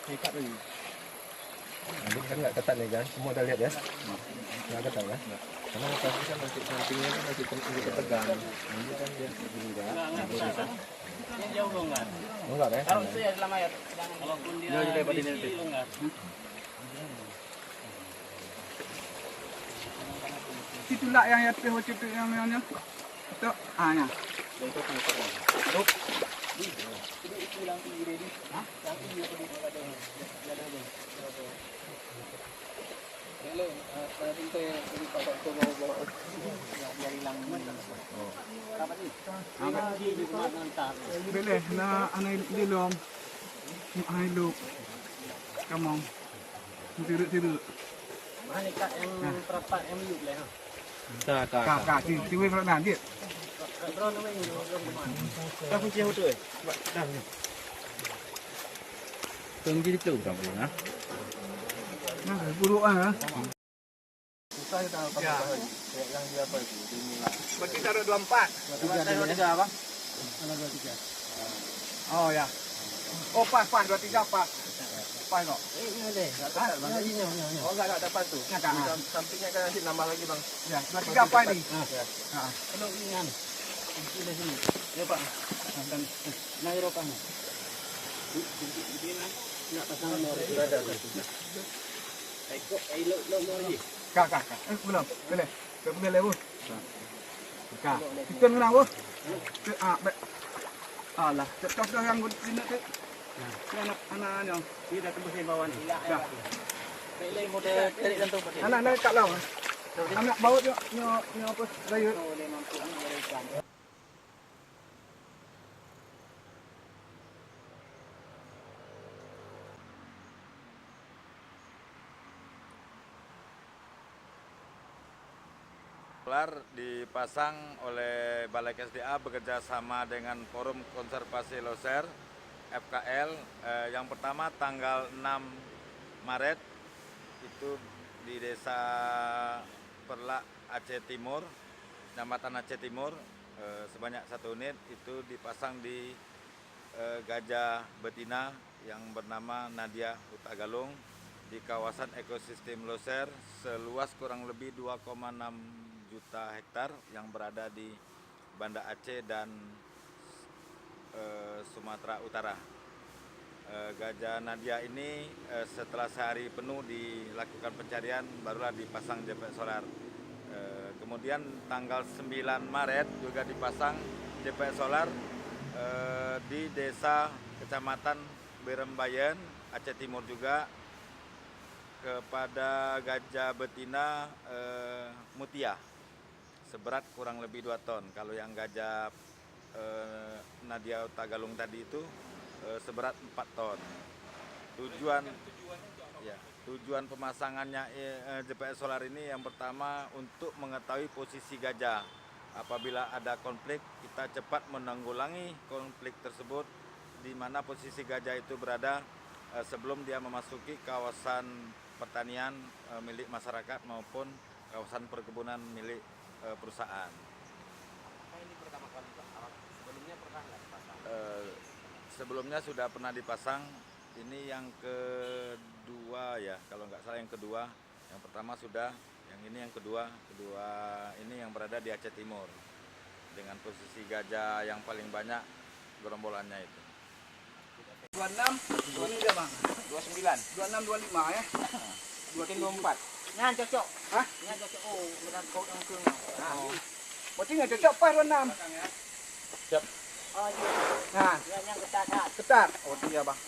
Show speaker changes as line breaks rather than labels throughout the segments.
Ikat lagi.
Ini kan nggak ketat nih kan, semua udah lihat ya? Nggak ketat ya? Karena pasti kan nanti sampingnya kan masih ketegang. Ini kan dia enggak.
Ini jauh longgar.
Enggak ya?
Kalau itu ya selama ya, walaupun dia berisi longgar.
Itulah yang itu yang itu ya. Boleh na anay dilom. Ay look. Come on. Tiru.
Mana ikat yang perapat yang miyuk lah.
Kak, tiwi kalau nanti.
Drone namanya ini.
Dah kunci yang betul dah. Tunggu di peluk tak boleh,
Nah, buruk ah.
Susah kita pakai yang dia apa itu?
Berarti taruh 24.
23 bang.
Oh ya. Oh pas 23 pas. Pas kok.
Ini ada.
Oh enggak dapat tu.
Enggak.
Sampingnya kan nanti nambah lagi bang.
Ya, 23 pas ni.
Kalau ini kan. Ini dah sini. Ya pak. Dan nairokan. Nak pasang nomor sudah ada. Lo lagi.
Kak. Belum. Boleh. Boleh bu. Kak. Kita nak bu. Alah, cakap dah yang sini tu. Anak yang
Dia dah tembus di bawah ni.
ya.
Pilih model tarik dan tu.
Anak kat laut. Anak baut nyo apa raya.
Boleh mampu anggarkan.
Solar dipasang oleh Balai KSDA bekerja sama dengan Forum Konservasi Loser FKL. Yang pertama tanggal 6 Maret itu di Desa Perlak Aceh Timur, Kecamatan Aceh Timur, sebanyak 1 unit itu dipasang di gajah betina yang bernama Nadia Hutagalung di kawasan ekosistem Loser seluas kurang lebih 2,6 juta hektar yang berada di Banda Aceh dan Sumatera Utara. Gajah Nadia ini setelah sehari penuh dilakukan pencarian barulah dipasang JPS solar. Kemudian tanggal 9 Maret juga dipasang JPS solar di desa Kecamatan Berembayan, Aceh Timur juga kepada gajah betina Mutia seberat kurang lebih 2 ton. Kalau yang gajah Nadia Tagalung tadi itu seberat 4 ton. Tujuan pemasangannya JPS solar ini yang pertama untuk mengetahui posisi gajah. Apabila ada konflik, kita cepat menanggulangi konflik tersebut di mana posisi gajah itu berada sebelum dia memasuki kawasan pertanian milik masyarakat maupun kawasan perkebunan milik perusahaan.
Ini pertama kali Pak. Sebelumnya pernah nggak dipasang?
Sebelumnya sudah pernah dipasang. Ini yang kedua ya, kalau nggak salah yang kedua. Yang pertama sudah, yang ini yang kedua. Kedua ini yang berada di Aceh Timur dengan posisi gajah yang paling banyak gerombolannya itu.
26, 22 bang.
29.
26, 25 ya.
Mungkin 24. Nyan cocok.
Hah?
Nyan cocok. Oh, dengan kau yang keung.
Berarti nggak cocok pas 26.
Oh iya.
Nah,
Yang ketat.
ketat. Oh iya bang.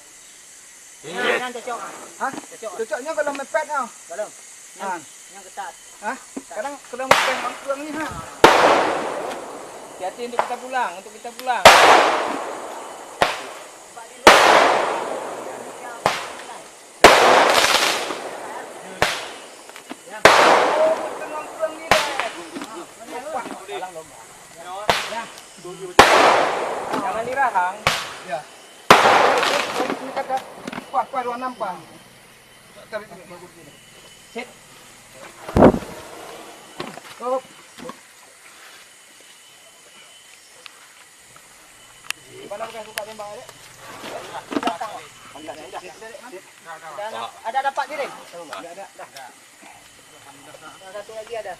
Nyan cocok.
Hah?
Cocok.
Cocoknya kalau mepet ah.
Kalau
Ah.
yang ketat.
Hah? Sekarang kalau mepet bang kurang ni ha.
Hati-hati untuk kita pulang.
Oh, betul bang kurang ni dah.
Jangan dirahang.
Ya. Ini kata pas 26 pas. Tarik ini bagus ni.
Sit.
Oh. Mana bukan suka tembak adik? Datang. Ada dapat kirim? Ada. Satu lagi ada.